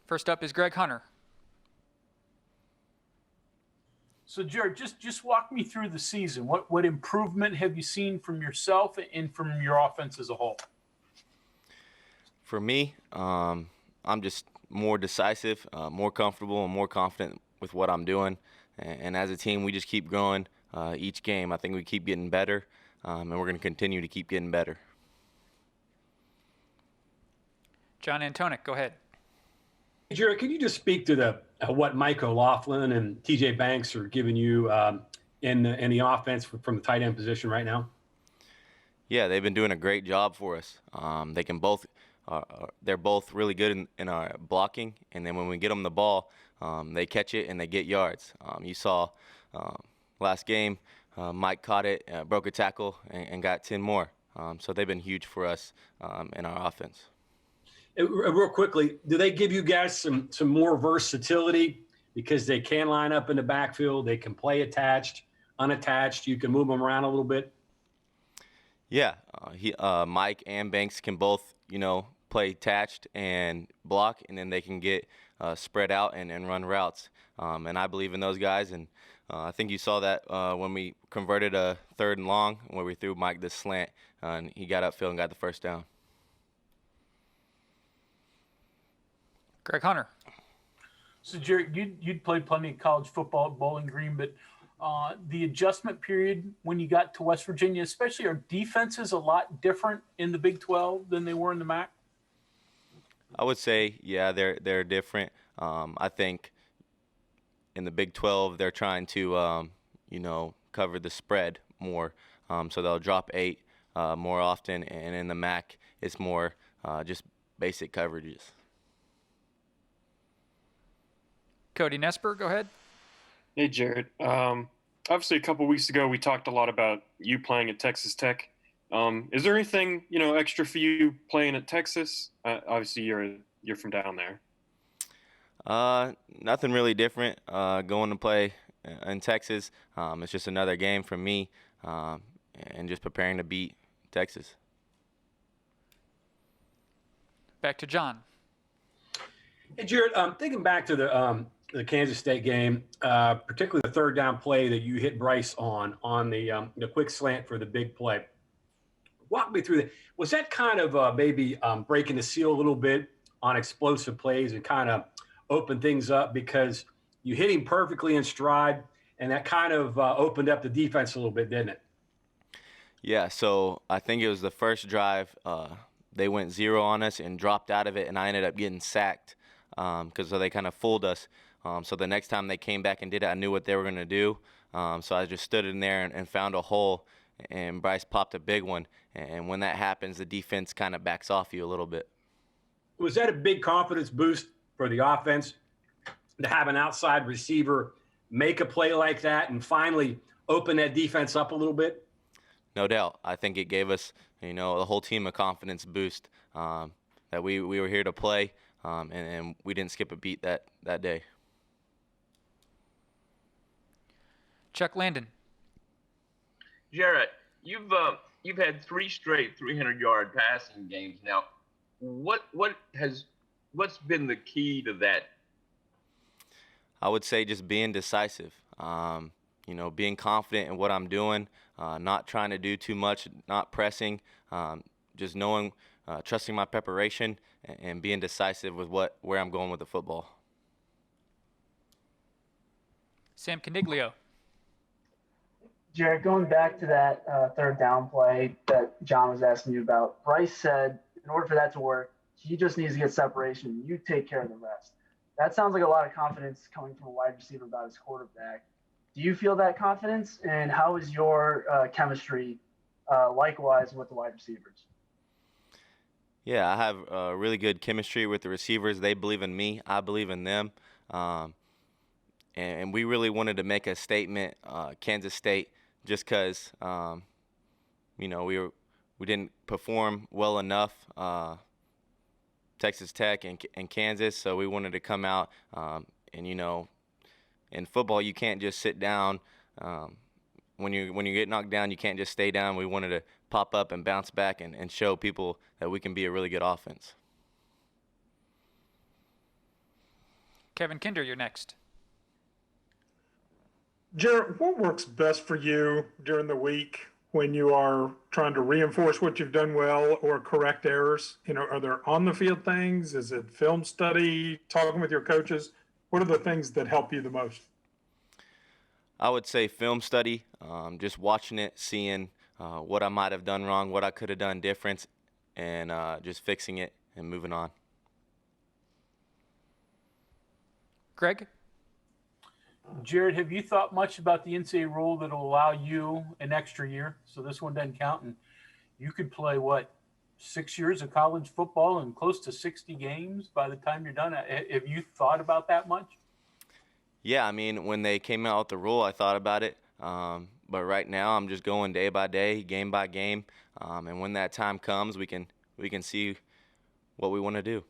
First up is Greg Hunter. So, Jarret, just walk me through the season. What improvement have you seen from yourself and from your offense as a whole? For me, I'm just more decisive, more comfortable, and more confident with what I'm doing. And as a team, we just keep growing each game. I think we keep getting better, and we're going to continue to keep getting better. John Antonic, go ahead. Jarret, can you just speak to the what Mike O'Loughlin and TJ Banks are giving you in the offense from the tight end position right now? Yeah, they've been doing a great job for us. They can both. They're both really good in our blocking, and then when we get them the ball, they catch it and they get yards. You saw last game, Mike caught it, broke a tackle, and got 10 more. So they've been huge for us in our offense. Real quickly, do they give you guys some more versatility because they can line up in the backfield, they can play attached, unattached, you can move them around a little bit? Yeah, Mike and Banks can both, play attached and block, and then they can get spread out and run routes. And I believe in those guys, and I think you saw that when we converted a 3rd and long where we threw Mike this slant, and he got upfield and got the first down. Greg Hunter. So, Jarret, you'd played plenty of college football at Bowling Green, but the adjustment period when you got to West Virginia, especially, are defenses a lot different in the Big 12 than they were in the MAC? I would say, yeah, they're different. I think in the Big 12 they're trying to, cover the spread more, so they'll drop 8 more often, and in the MAC it's more just basic coverages. Cody Nesper, go ahead. Hey, Jarret. Obviously, a couple weeks ago, we talked a lot about you playing at Texas Tech. Is there anything, extra for you playing at Texas? Obviously, you're from down there. Nothing really different. Going to play in Texas, it's just another game for me, and just preparing to beat Texas. Back to John. Hey, Jarret, thinking back to the Kansas State game, particularly the 3rd down play that you hit Bryce on the quick slant for the big play. Walk me through that. Was that kind of maybe breaking the seal a little bit on explosive plays and kind of opened things up because you hit him perfectly in stride, and that kind of opened up the defense a little bit, didn't it? Yeah, so I think it was the first drive. They went 0 on us and dropped out of it, and I ended up getting sacked because they kind of fooled us. So the next time they came back and did it, I knew what they were going to do. So I just stood in there and found a hole, and Bryce popped a big one. And when that happens, the defense kind of backs off you a little bit. Was that a big confidence boost for the offense to have an outside receiver make a play like that and finally open that defense up a little bit? No doubt. I think it gave us, the whole team a confidence boost that we were here to play, and we didn't skip a beat that day. Chuck Landon. Jarret, you've had 3 straight 300-yard passing games now. What's been the key to that? I would say just being decisive. Being confident in what I'm doing, not trying to do too much, not pressing, just knowing, trusting my preparation, and being decisive with where I'm going with the football. Sam Caniglio. Jarret, going back to that 3rd down play that John was asking you about, Bryce said in order for that to work, he just needs to get separation. You take care of the rest. That sounds like a lot of confidence coming from a wide receiver about his quarterback. Do you feel that confidence, and how is your chemistry likewise with the wide receivers? Yeah, I have really good chemistry with the receivers. They believe in me. I believe in them. And we really wanted to make a statement, Kansas State, just because, we didn't perform well enough, Texas Tech and Kansas, so we wanted to come out and, in football, you can't just sit down. When you get knocked down, you can't just stay down. We wanted to pop up and bounce back and show people that we can be a really good offense. Kevin Kinder, you're next. Jarret, what works best for you during the week when you are trying to reinforce what you've done well or correct errors? Are there on the field things? Is it film study, talking with your coaches? What are the things that help you the most? I would say film study, just watching it, seeing what I might have done wrong, what I could have done different, and just fixing it and moving on. Greg? Jarret, have you thought much about the NCAA rule that will allow you an extra year? So this one doesn't count, and you could play 6 years of college football and close to 60 games by the time you're done. Have you thought about that much? Yeah, I mean, when they came out with the rule, I thought about it. But right now, I'm just going day by day, game by game. And when that time comes, we can see what we want to do.